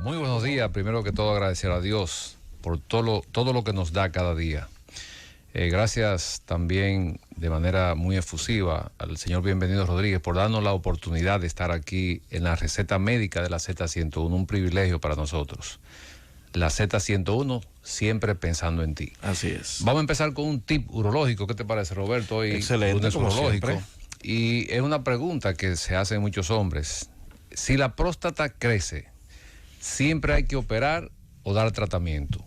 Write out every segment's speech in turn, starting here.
Muy buenos días. Primero que todo, agradecer a Dios por todo lo que nos da cada día. Gracias también de manera muy efusiva al señor Bienvenido Rodríguez por darnos la oportunidad de estar aquí en la receta médica de la Z101, un privilegio para nosotros. La Z101, siempre pensando en ti. Así es. Vamos a empezar con un tip urológico. ¿Qué te parece, Roberto? Hoy, excelente, lunes como urológico. siempre. Y es una pregunta que se hacen muchos hombres. Si la próstata crece, ¿siempre hay que operar o dar tratamiento?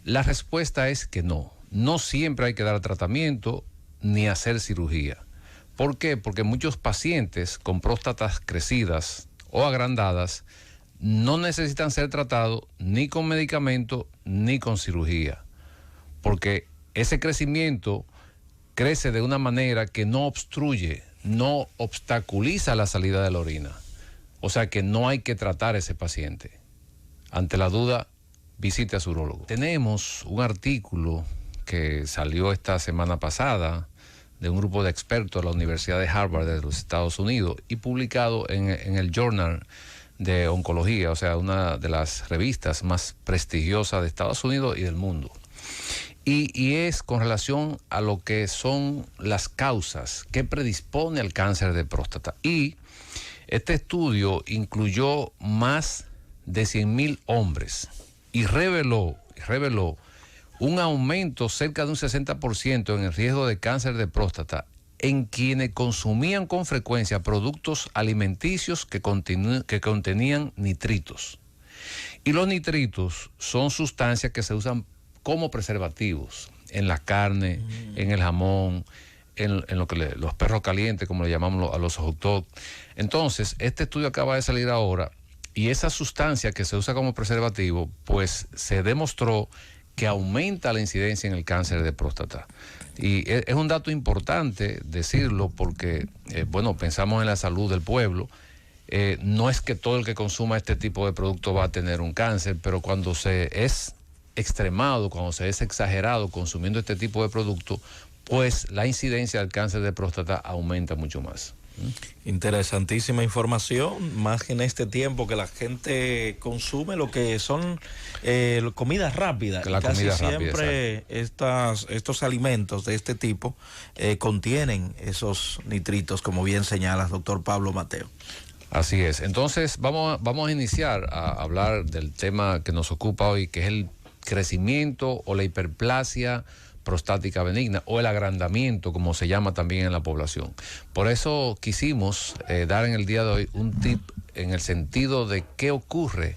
La respuesta es que no. No siempre hay que dar tratamiento ni hacer cirugía. ¿Por qué? Porque muchos pacientes con próstatas crecidas o agrandadas no necesitan ser tratados ni con medicamento ni con cirugía. Porque ese crecimiento crece de una manera que no obstruye, no obstaculiza la salida de la orina. O sea que no hay que tratar a ese paciente. Ante la duda, visite a su urólogo. Tenemos un artículo que salió esta semana pasada de un grupo de expertos de la Universidad de Harvard de los Estados Unidos y publicado en el Journal de Oncología, o sea, una de las revistas más prestigiosas de Estados Unidos y del mundo. Y es con relación a lo que son las causas que predispone al cáncer de próstata. Y este estudio incluyó más de 100,000 hombres y reveló un aumento cerca de un 60% en el riesgo de cáncer de próstata en quienes consumían con frecuencia productos alimenticios que contenían nitritos. Y los nitritos son sustancias que se usan como preservativos en la carne, en el jamón, en lo que los perros calientes, como le llamamos a los hot dogs. Entonces, este estudio acaba de salir ahora y esa sustancia que se usa como preservativo, pues se demostró que aumenta la incidencia en el cáncer de próstata. Y es un dato importante decirlo porque, pensamos en la salud del pueblo. No es que todo el que consuma este tipo de producto va a tener un cáncer, pero cuando se es extremado, cuando se es exagerado consumiendo este tipo de producto, pues la incidencia del cáncer de próstata aumenta mucho más. Interesantísima información, más que en este tiempo que la gente consume lo que son comidas rápidas. La casi comida siempre estos alimentos de este tipo contienen esos nitritos, como bien señalas, doctor Pablo Mateo. Así es. Entonces vamos a iniciar a hablar del tema que nos ocupa hoy, que es el crecimiento o la hiperplasia prostática benigna o el agrandamiento, como se llama también en la población. Por eso quisimos dar en el día de hoy un tip en el sentido de qué ocurre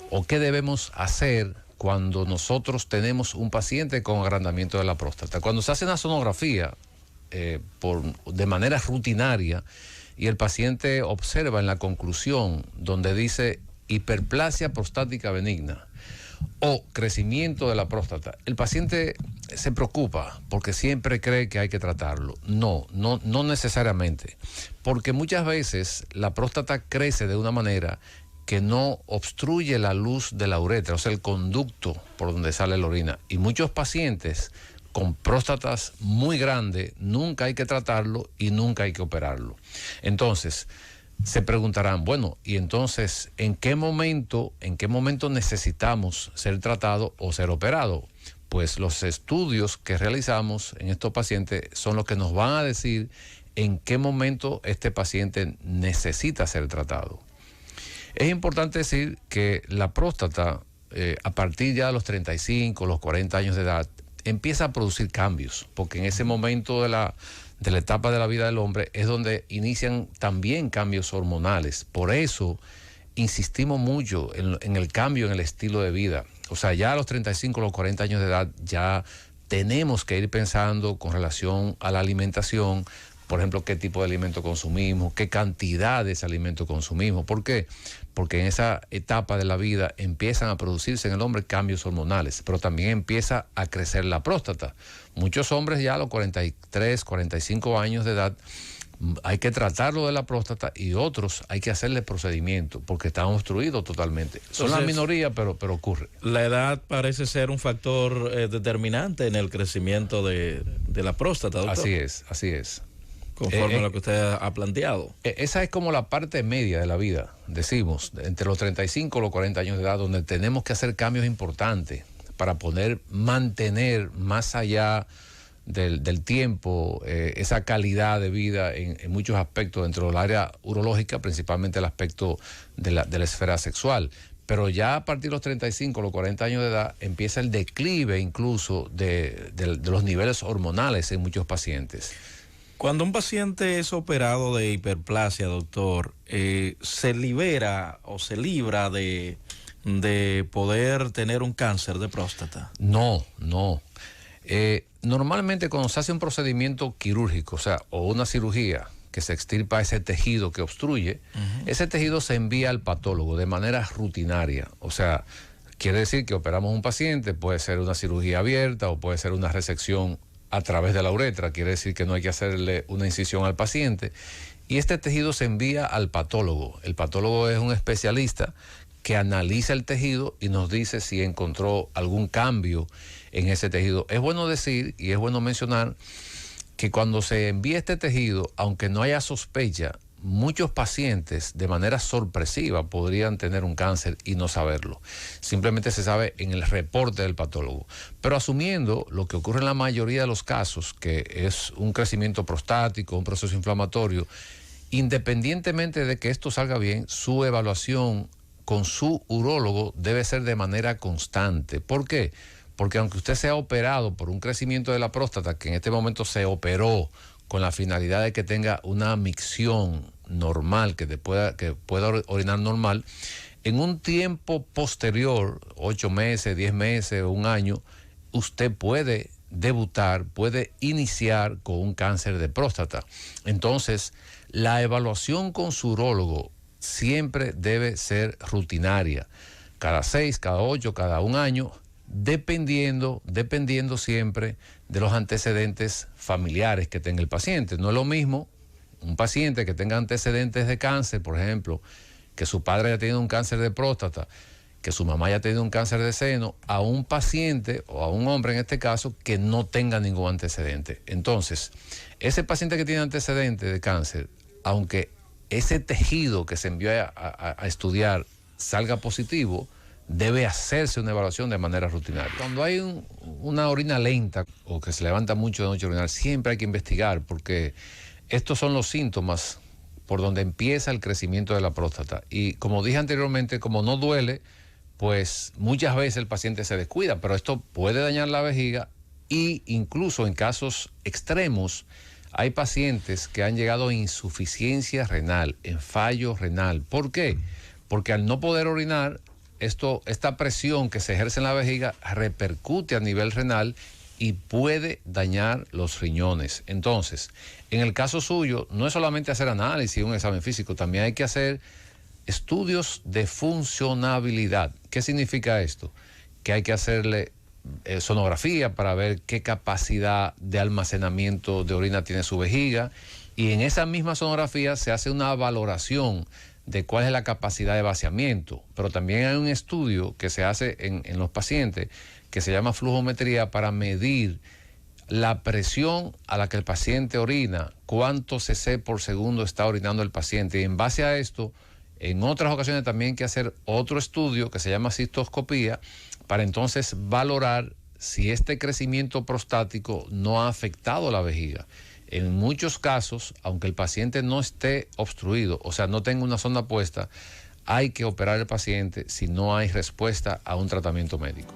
o qué debemos hacer cuando nosotros tenemos un paciente con agrandamiento de la próstata. Cuando se hace una sonografía de manera rutinaria y el paciente observa en la conclusión donde dice hiperplasia prostática benigna o crecimiento de la próstata, el paciente se preocupa porque siempre cree que hay que tratarlo. No necesariamente, porque muchas veces la próstata crece de una manera que no obstruye la luz de la uretra, o sea, el conducto por donde sale la orina. Y muchos pacientes con próstatas muy grandes nunca hay que tratarlo y nunca hay que operarlo. Entonces, se preguntarán, bueno, y entonces, ¿en qué momento necesitamos ser tratado o ser operado? Pues los estudios que realizamos en estos pacientes son los que nos van a decir en qué momento este paciente necesita ser tratado. Es importante decir que la próstata, a partir ya de los 35, los 40 años de edad, empieza a producir cambios, porque en ese momento de la etapa de la vida del hombre es donde inician también cambios hormonales. Por eso insistimos mucho en el cambio en el estilo de vida. O sea, ya a los 35, los 40 años de edad ya tenemos que ir pensando con relación a la alimentación, por ejemplo, qué tipo de alimento consumimos, qué cantidad de ese alimento consumimos. ¿Por qué? Porque en esa etapa de la vida empiezan a producirse en el hombre cambios hormonales, pero también empieza a crecer la próstata. Muchos hombres ya a los 43, 45 años de edad hay que tratarlo de la próstata y otros hay que hacerle procedimiento porque están obstruidos totalmente. Son la minoría, pero ocurre. La edad parece ser un factor determinante en el crecimiento de la próstata, doctor. Así es. conforme a lo que usted ha planteado. Esa es como la parte media de la vida, decimos, entre los 35 y los 40 años de edad, donde tenemos que hacer cambios importantes para poder mantener más allá del tiempo esa calidad de vida en muchos aspectos dentro del área urológica, principalmente el aspecto de la esfera sexual. Pero ya a partir de los 35, los 40 años de edad, empieza el declive incluso de los niveles hormonales en muchos pacientes. Cuando un paciente es operado de hiperplasia, doctor, ¿se libera o se libra de poder tener un cáncer de próstata? No. Normalmente cuando se hace un procedimiento quirúrgico, o sea, o una cirugía que se extirpa ese tejido que obstruye, ese tejido se envía al patólogo de manera rutinaria. O sea, quiere decir que operamos un paciente, puede ser una cirugía abierta o puede ser una resección a través de la uretra, quiere decir que no hay que hacerle una incisión al paciente, y este tejido se envía al patólogo. El patólogo es un especialista que analiza el tejido y nos dice si encontró algún cambio en ese tejido. Es bueno decir y es bueno mencionar que cuando se envía este tejido, aunque no haya sospecha, muchos pacientes de manera sorpresiva podrían tener un cáncer y no saberlo. Simplemente se sabe en el reporte del patólogo. Pero asumiendo lo que ocurre en la mayoría de los casos, que es un crecimiento prostático, un proceso inflamatorio, independientemente de que esto salga bien, su evaluación con su urólogo debe ser de manera constante. ¿Por qué? Porque aunque usted sea operado por un crecimiento de la próstata, que en este momento se operó con la finalidad de que tenga una micción normal, que pueda orinar normal, en un tiempo posterior, 8 meses, 10 meses o un año, usted puede debutar, puede iniciar con un cáncer de próstata. Entonces, la evaluación con su urólogo siempre debe ser rutinaria, cada 6, cada 8, cada un año, dependiendo siempre de los antecedentes familiares que tenga el paciente. No es lo mismo un paciente que tenga antecedentes de cáncer, por ejemplo, que su padre haya tenido un cáncer de próstata, que su mamá haya tenido un cáncer de seno, a un paciente o a un hombre en este caso que no tenga ningún antecedente. Entonces, ese paciente que tiene antecedentes de cáncer, aunque ese tejido que se envió a estudiar salga positivo, debe hacerse una evaluación de manera rutinaria. Cuando hay una orina lenta o que se levanta mucho de noche a orinar, siempre hay que investigar, porque estos son los síntomas por donde empieza el crecimiento de la próstata. Y como dije anteriormente, como no duele, pues muchas veces el paciente se descuida, pero esto puede dañar la vejiga, y incluso en casos extremos hay pacientes que han llegado a insuficiencia renal, en fallo renal. ¿Por qué? Porque al no poder orinar, esta presión que se ejerce en la vejiga repercute a nivel renal y puede dañar los riñones. Entonces, en el caso suyo, no es solamente hacer análisis, un examen físico, también hay que hacer estudios de funcionabilidad. ¿Qué significa esto? Que hay que hacerle sonografía para ver qué capacidad de almacenamiento de orina tiene su vejiga, y en esa misma sonografía se hace una valoración de cuál es la capacidad de vaciamiento. Pero también hay un estudio que se hace en los pacientes que se llama flujometría, para medir la presión a la que el paciente orina, cuánto cc por segundo está orinando el paciente, y en base a esto, en otras ocasiones también hay que hacer otro estudio que se llama cistoscopía, para entonces valorar si este crecimiento prostático no ha afectado la vejiga. En muchos casos, aunque el paciente no esté obstruido, o sea, no tenga una sonda puesta, hay que operar al paciente si no hay respuesta a un tratamiento médico.